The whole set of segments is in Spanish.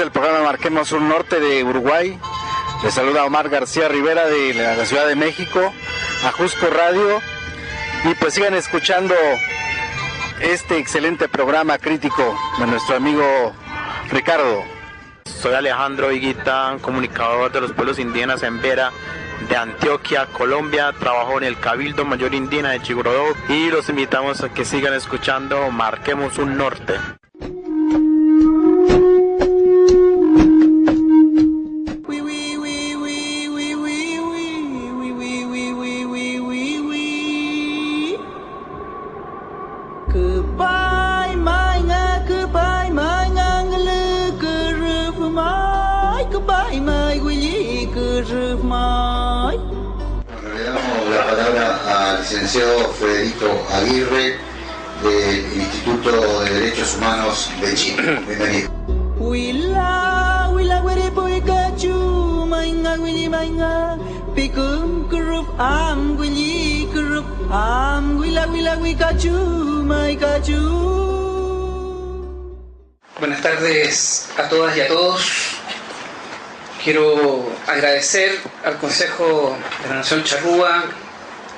del programa Marquemos un Norte de Uruguay. Les saluda Omar García Rivera de la Ciudad de México, Ajusco Radio. Y pues sigan escuchando este excelente programa crítico de nuestro amigo Ricardo. Soy Alejandro Higuita, comunicador de los pueblos indígenas en Vera, de Antioquia, Colombia. Trabajo en el Cabildo Mayor Indígena de Chigurodó y los invitamos a que sigan escuchando Marquemos un Norte. Le damos la palabra al licenciado Federico Aguirre del Instituto de Derechos Humanos de Chile. Bienvenido. Buenas tardes a todas y a todos. Quiero agradecer al Consejo de la Nación Charrúa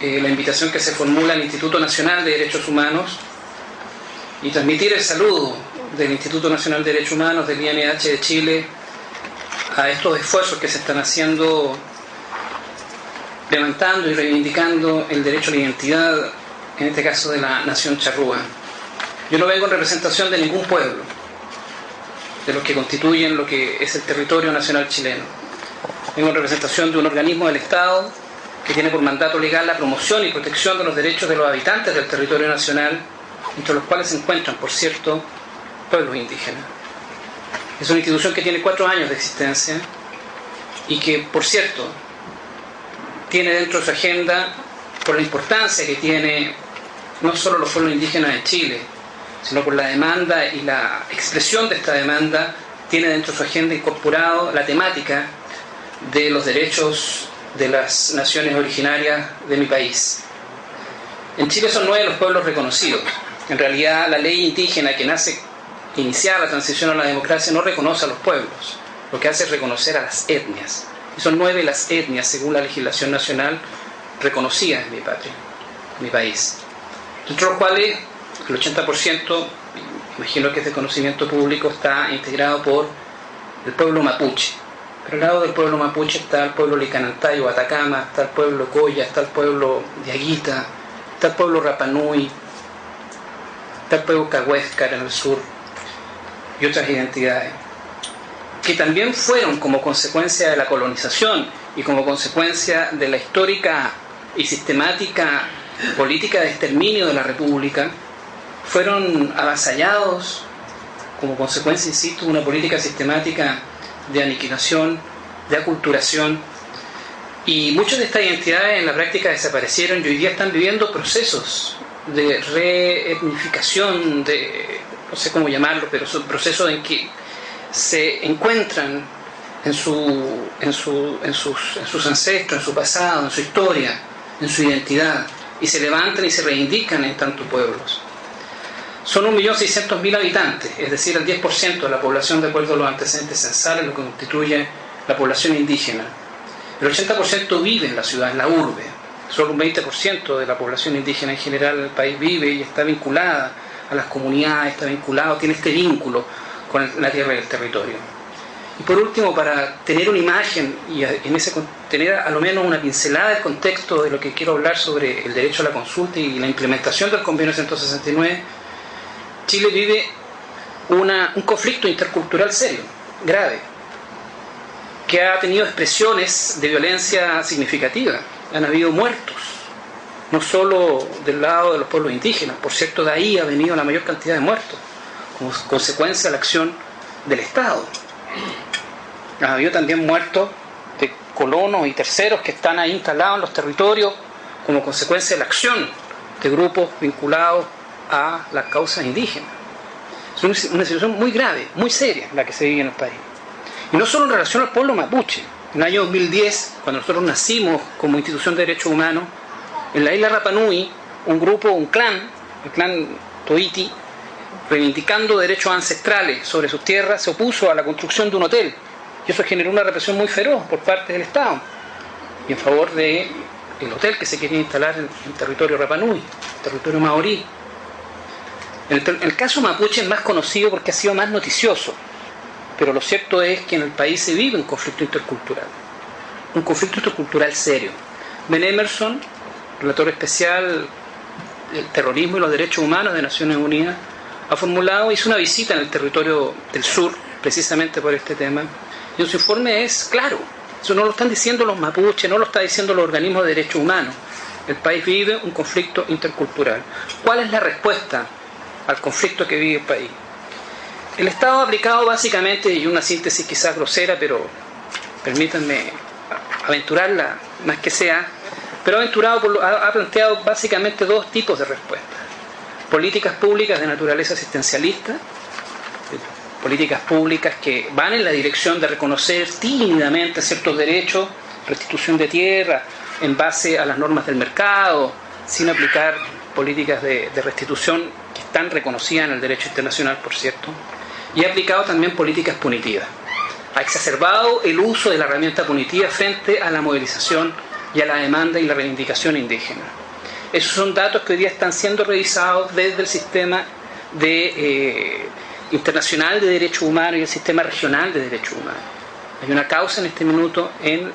la invitación que se formula al Instituto Nacional de Derechos Humanos y transmitir el saludo del Instituto Nacional de Derechos Humanos, del INDH de Chile, a estos esfuerzos que se están haciendo, levantando y reivindicando el derecho a la identidad, en este caso de la Nación Charrúa. Yo no vengo en representación de ningún pueblo, de los que constituyen lo que es el territorio nacional chileno. Vengo en representación de un organismo del Estado que tiene por mandato legal la promoción y protección de los derechos de los habitantes del territorio nacional, entre los cuales se encuentran, por cierto, pueblos indígenas. Es una institución que tiene 4 años de existencia y que, por cierto, tiene dentro de su agenda, por la importancia que tiene no solo los pueblos indígenas de Chile, sino por la demanda y la expresión de esta demanda, tiene dentro de su agenda incorporado la temática de los derechos de las naciones originarias de mi país. En Chile son 9 los pueblos reconocidos. En realidad, la ley indígena que nace iniciada la transición a la democracia no reconoce a los pueblos, lo que hace es reconocer a las etnias. Y son 9 las etnias, según la legislación nacional, reconocidas en mi patria, en mi país. Entre los cuales el 80%, imagino que es de conocimiento público, está integrado por el pueblo mapuche. Pero al lado del pueblo mapuche está el pueblo Licanantayo, Atacama, está el pueblo Coya, está el pueblo Diaguita, está el pueblo Rapanui, está el pueblo Cahuéscar en el sur y otras identidades que también fueron, como consecuencia de la colonización y como consecuencia de la histórica y sistemática política de exterminio de la República, fueron avasallados como consecuencia, insisto, de una política sistemática de aniquilación, de aculturación, y muchas de estas identidades en la práctica desaparecieron y hoy día están viviendo procesos de reetnificación, de no sé cómo llamarlo, pero son procesos en que se encuentran en sus ancestros, en su pasado, en su historia, en su identidad, y se levantan y se reivindican en tantos pueblos. Son 1.600.000 habitantes, es decir, el 10% de la población de acuerdo a los antecedentes censales, lo que constituye la población indígena. El 80% vive en la ciudad, en la urbe. Solo un 20% de la población indígena en general del país vive y está vinculada a las comunidades, está vinculado, tiene este vínculo con la tierra y el territorio. Y por último, para tener una imagen y en ese tener a lo menos una pincelada del contexto de lo que quiero hablar sobre el derecho a la consulta y la implementación del Convenio 169, Chile vive un conflicto intercultural serio, grave, que ha tenido expresiones de violencia significativa. Han habido muertos, no solo del lado de los pueblos indígenas, por cierto, de ahí ha venido la mayor cantidad de muertos, como consecuencia de la acción del Estado. Ha habido también muertos de colonos y terceros que están ahí instalados en los territorios como consecuencia de la acción de grupos vinculados a las causas indígenas. Es una situación muy grave, muy seria la que se vive en el país. Y no solo en relación al pueblo mapuche. En el año 2010, cuando nosotros nacimos como institución de derechos humanos, en la isla Rapanui, un grupo, un clan, el clan Toiti, reivindicando derechos ancestrales sobre sus tierras, se opuso a la construcción de un hotel. Y eso generó una represión muy feroz por parte del Estado, y en favor del hotel que se quería instalar en territorio Rapa Nui, territorio maorí. El caso mapuche es más conocido porque ha sido más noticioso, pero lo cierto es que en el país se vive un conflicto intercultural serio. Ben Emerson, relator especial del terrorismo y los derechos humanos de Naciones Unidas, hizo una visita en el territorio del sur, precisamente por este tema, y su informe es claro. Eso no lo están diciendo los mapuches, no lo están diciendo los organismos de derechos humanos. El país vive un conflicto intercultural. ¿Cuál es la respuesta al conflicto que vive el país? El Estado ha aplicado básicamente, y una síntesis quizás grosera, pero permítanme aventurarla más que sea, pero ha planteado básicamente dos tipos de respuestas. Políticas públicas de naturaleza asistencialista, políticas públicas que van en la dirección de reconocer tímidamente ciertos derechos, restitución de tierra en base a las normas del mercado, sin aplicar políticas de restitución que están reconocidas en el derecho internacional, por cierto, y ha aplicado también políticas punitivas. Ha exacerbado el uso de la herramienta punitiva frente a la movilización y a la demanda y la reivindicación indígena. Esos son datos que hoy día están siendo revisados desde el sistema internacional de derechos humanos y el sistema regional de derechos humanos. Hay una causa en este minuto en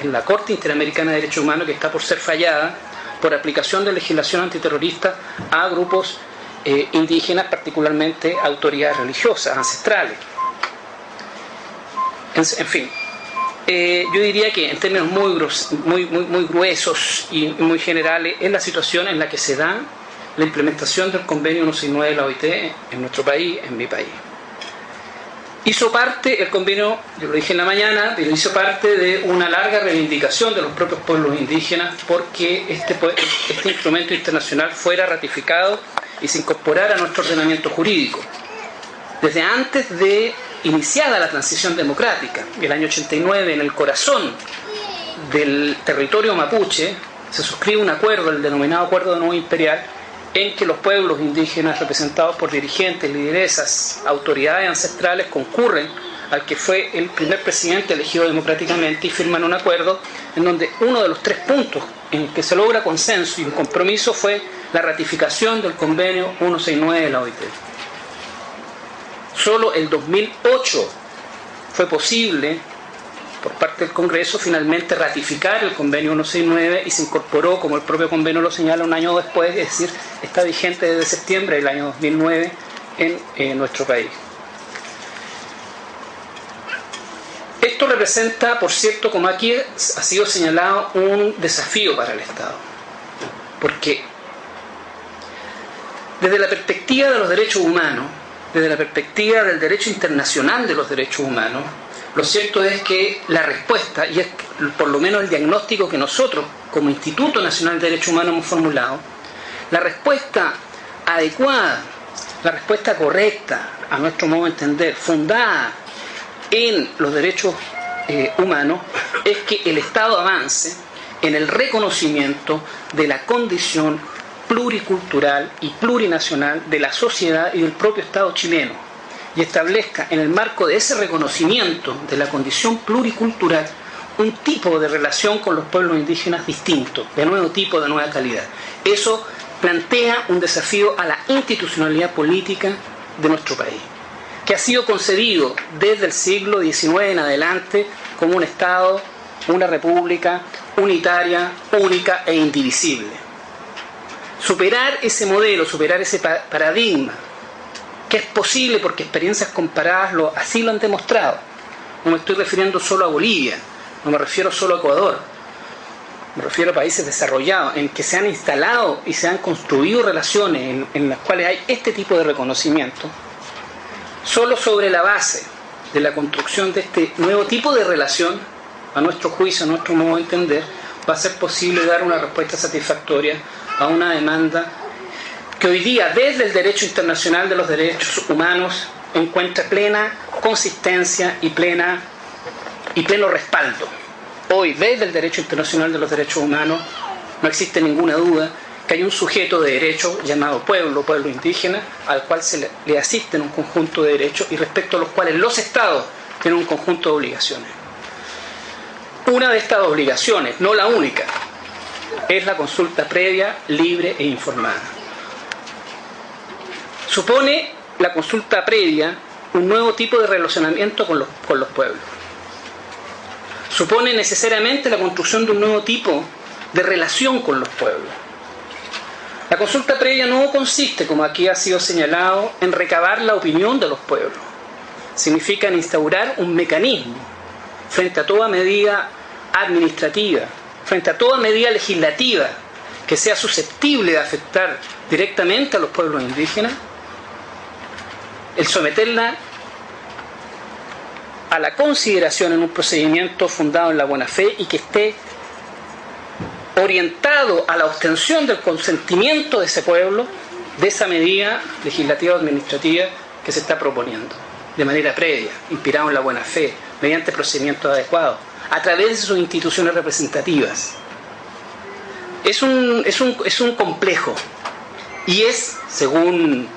la Corte Interamericana de Derechos Humanos que está por ser fallada por aplicación de legislación antiterrorista a grupos indígenas, particularmente autoridades religiosas, ancestrales. En fin, yo diría que en términos muy gruesos y muy generales es la situación en la que se da la implementación del convenio 169 de la OIT en nuestro país, en mi país. Hizo parte el convenio, yo lo dije en la mañana, pero hizo parte de una larga reivindicación de los propios pueblos indígenas porque este instrumento internacional fuera ratificado y se incorporara a nuestro ordenamiento jurídico. Desde antes de iniciada la transición democrática, el año 89, en el corazón del territorio mapuche, se suscribe un acuerdo, el denominado Acuerdo de Nuevo Imperial, en que los pueblos indígenas representados por dirigentes, lideresas, autoridades ancestrales concurren al que fue el primer presidente elegido democráticamente y firman un acuerdo en donde uno de los 3 puntos en que se logra consenso y un compromiso fue la ratificación del convenio 169 de la OIT. Solo el 2008 fue posible, por parte del Congreso, finalmente ratificar el convenio 169 y se incorporó, como el propio convenio lo señala, un año después, es decir, está vigente desde septiembre del año 2009 en nuestro país. Esto representa, por cierto, como aquí ha sido señalado, un desafío para el Estado, porque desde la perspectiva de los derechos humanos, desde la perspectiva del derecho internacional de los derechos humanos, lo cierto es que la respuesta, y es por lo menos el diagnóstico que nosotros como Instituto Nacional de Derechos Humanos hemos formulado, la respuesta adecuada, la respuesta correcta, a nuestro modo de entender, fundada en los derechos humanos, es que el Estado avance en el reconocimiento de la condición pluricultural y plurinacional de la sociedad y del propio Estado chileno, y establezca en el marco de ese reconocimiento de la condición pluricultural un tipo de relación con los pueblos indígenas distinto, de nuevo tipo, de nueva calidad. Eso plantea un desafío a la institucionalidad política de nuestro país, que ha sido concebido desde el siglo XIX en adelante como un Estado, una república unitaria, única e indivisible. Superar ese modelo, superar ese paradigma, que es posible porque experiencias comparadas así lo han demostrado. No me estoy refiriendo solo a Bolivia, no me refiero solo a Ecuador, me refiero a países desarrollados en que se han instalado y se han construido relaciones en las cuales hay este tipo de reconocimiento. Solo sobre la base de la construcción de este nuevo tipo de relación, a nuestro juicio, a nuestro modo de entender, va a ser posible dar una respuesta satisfactoria a una demanda que hoy día, desde el derecho internacional de los derechos humanos, encuentra plena consistencia y pleno respaldo. Hoy, desde el derecho internacional de los derechos humanos, no existe ninguna duda porque hay un sujeto de derecho llamado pueblo indígena, al cual se le asisten un conjunto de derechos y respecto a los cuales los estados tienen un conjunto de obligaciones. Una de estas obligaciones, no la única, es la consulta previa, libre e informada. Supone la consulta previa un nuevo tipo de relacionamiento con los pueblos. Supone necesariamente la construcción de un nuevo tipo de relación con los pueblos. La consulta previa no consiste, como aquí ha sido señalado, en recabar la opinión de los pueblos. Significa en instaurar un mecanismo frente a toda medida administrativa, frente a toda medida legislativa que sea susceptible de afectar directamente a los pueblos indígenas, el someterla a la consideración en un procedimiento fundado en la buena fe y que esté orientado a la obtención del consentimiento de ese pueblo de esa medida legislativa o administrativa que se está proponiendo, de manera previa, inspirado en la buena fe, mediante procedimientos adecuados, a través de sus instituciones representativas. Es un complejo y es, según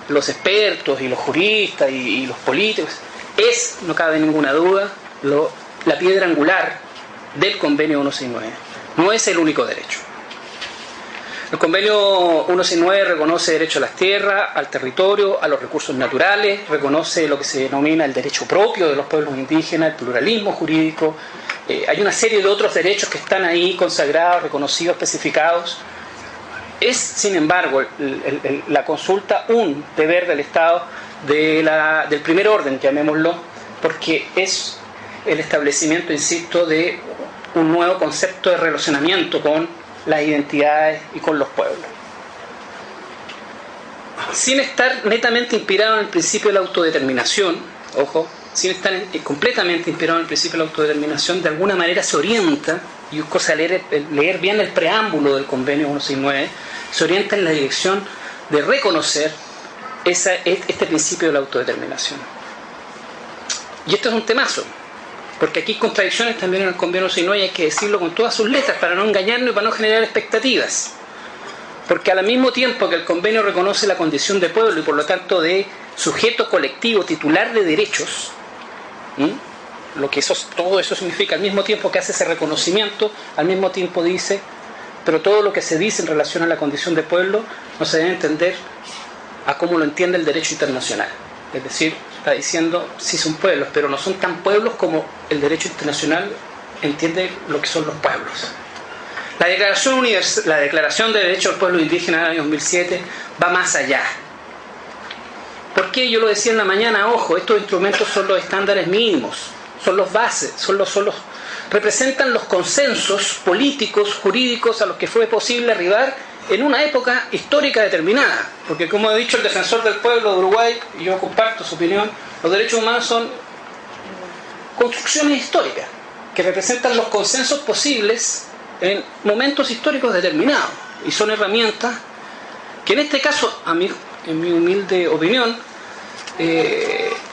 los expertos y los juristas y los políticos, es, no cabe ninguna duda, la piedra angular del convenio 169. No es el único derecho. El convenio 169 reconoce derecho a las tierras, al territorio, a los recursos naturales, reconoce lo que se denomina el derecho propio de los pueblos indígenas, el pluralismo jurídico. Hay una serie de otros derechos que están ahí consagrados, reconocidos, especificados. Es, sin embargo, la consulta un deber del Estado del primer orden, llamémoslo, porque es el establecimiento, insisto, de un nuevo concepto de relacionamiento con las identidades y con los pueblos. Sin estar netamente inspirado en el principio de la autodeterminación, ojo, sin estar completamente inspirado en el principio de la autodeterminación, de alguna manera se orienta, y es cosa leer bien el preámbulo del convenio 169, se orienta en la dirección de reconocer este principio de la autodeterminación. Y esto es un temazo, porque aquí hay contradicciones también en el convenio 169 y hay que decirlo con todas sus letras para no engañarnos y para no generar expectativas. Porque al mismo tiempo que el convenio reconoce la condición de pueblo y por lo tanto de sujeto colectivo titular de derechos, lo que todo eso significa, al mismo tiempo que hace ese reconocimiento, al mismo tiempo dice, pero todo lo que se dice en relación a la condición de pueblo no se debe entender a cómo lo entiende el derecho internacional. Es decir, está diciendo, sí son pueblos, pero no son tan pueblos como el derecho internacional entiende lo que son los pueblos. La Declaración de Derechos del Pueblo Indígena del año 2007 va más allá. ¿Por qué? Yo lo decía en la mañana, ojo, estos instrumentos son los estándares mínimos, son los bases, representan los consensos políticos, jurídicos a los que fue posible arribar en una época histórica determinada. Porque como ha dicho el defensor del pueblo de Uruguay, y yo comparto su opinión, los derechos humanos son construcciones históricas que representan los consensos posibles en momentos históricos determinados y son herramientas que en este caso, en mi humilde opinión,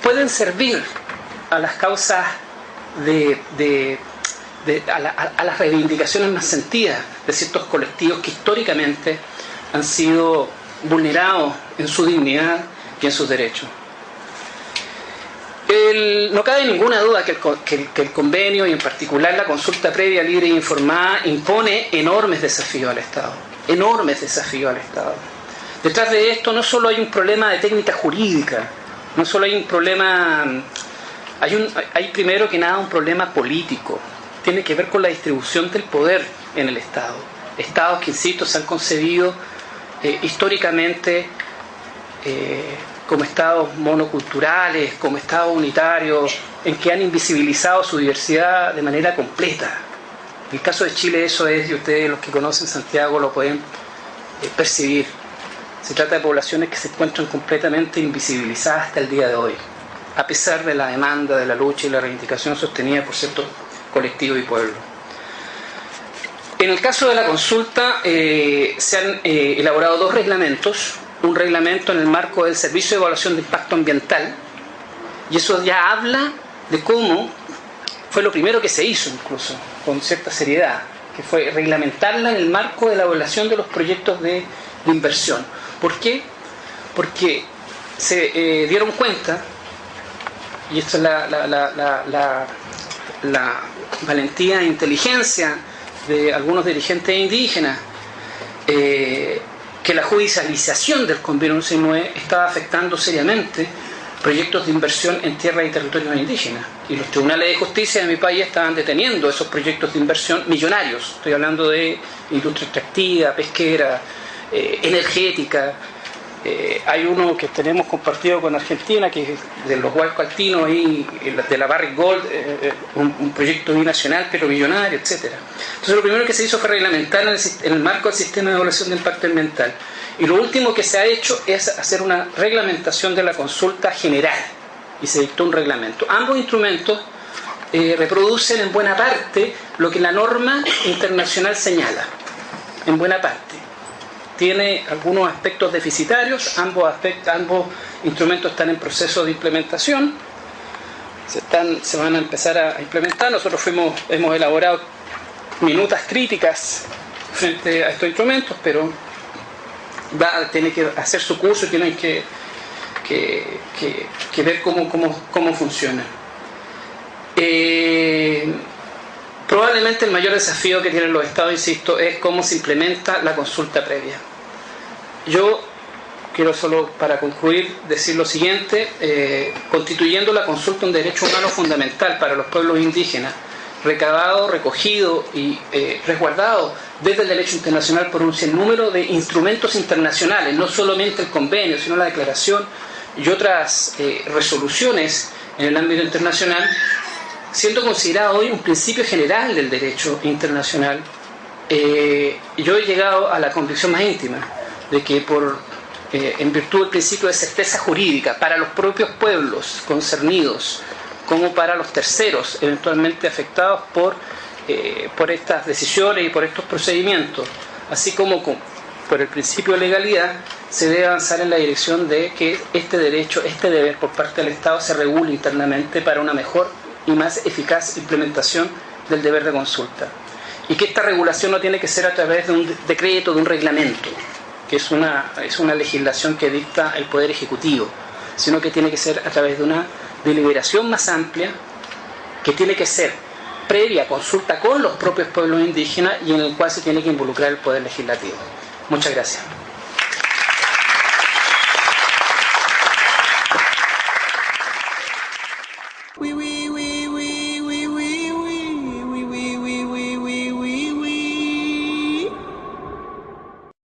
pueden servir a las causas a las reivindicaciones más sentidas de ciertos colectivos que históricamente han sido vulnerados en su dignidad y en sus derechos. No cabe ninguna duda que el convenio y en particular la consulta previa, libre e informada impone enormes desafíos al Estado. Enormes desafíos al Estado. Detrás de esto no solo hay un problema de técnica jurídica, no solo hay un problema, hay primero que nada un problema político. Tiene que ver con la distribución del poder en el Estado. Estados que, insisto, se han concebido históricamente como estados monoculturales, como estados unitarios, en que han invisibilizado su diversidad de manera completa. En el caso de Chile eso es, y ustedes los que conocen Santiago lo pueden percibir. Se trata de poblaciones que se encuentran completamente invisibilizadas hasta el día de hoy, a pesar de la demanda, de la lucha y la reivindicación sostenida por ciertos colectivos y pueblos. En el caso de la consulta se han elaborado dos reglamentos. Un reglamento en el marco del Servicio de Evaluación de Impacto Ambiental, y eso ya habla de cómo fue lo primero que se hizo, incluso con cierta seriedad, que fue reglamentarla en el marco de la evaluación de los proyectos de inversión. ¿Por qué? Porque se dieron cuenta, y esto es la valentía e inteligencia de algunos dirigentes indígenas, que la judicialización del Convenio 11.9 estaba afectando seriamente proyectos de inversión en tierra y territorios indígenas, y los tribunales de justicia de mi país estaban deteniendo esos proyectos de inversión millonarios. Estoy hablando de industria extractiva, pesquera, energética. Hay uno que tenemos compartido con Argentina, que es de los Huaycoaltinos y de la Barrick Gold, un proyecto binacional pero millonario, etcétera. Entonces lo primero que se hizo fue reglamentar en el marco del sistema de evaluación de impacto ambiental. Y lo último que se ha hecho es hacer una reglamentación de la consulta general, y se dictó un reglamento. Ambos instrumentos reproducen en buena parte lo que la norma internacional señala, en buena parte. Tiene algunos aspectos deficitarios, ambos instrumentos están en proceso de implementación, se van a empezar a implementar. Nosotros hemos elaborado minutas críticas frente a estos instrumentos, pero tiene que hacer su curso y tienen que ver cómo funciona. Probablemente el mayor desafío que tienen los estados, insisto, es cómo se implementa la consulta previa. Yo quiero solo, para concluir, decir lo siguiente: constituyendo la consulta un derecho humano fundamental para los pueblos indígenas, recabado, recogido y resguardado desde el derecho internacional por un sinnúmero de instrumentos internacionales, no solamente el convenio, sino la declaración y otras resoluciones en el ámbito internacional, siendo considerado hoy un principio general del derecho internacional. Yo he llegado a la convicción más íntima de que en virtud del principio de certeza jurídica para los propios pueblos concernidos, como para los terceros eventualmente afectados por estas decisiones y por estos procedimientos, así como por el principio de legalidad, se debe avanzar en la dirección de que este derecho, este deber por parte del Estado se regule internamente para una mejor y más eficaz implementación del deber de consulta, y que esta regulación no tiene que ser a través de un decreto, de un reglamento, que es una legislación que dicta el Poder Ejecutivo, sino que tiene que ser a través de una deliberación más amplia, que tiene que ser previa consulta con los propios pueblos indígenas y en el cual se tiene que involucrar el Poder Legislativo. Muchas gracias.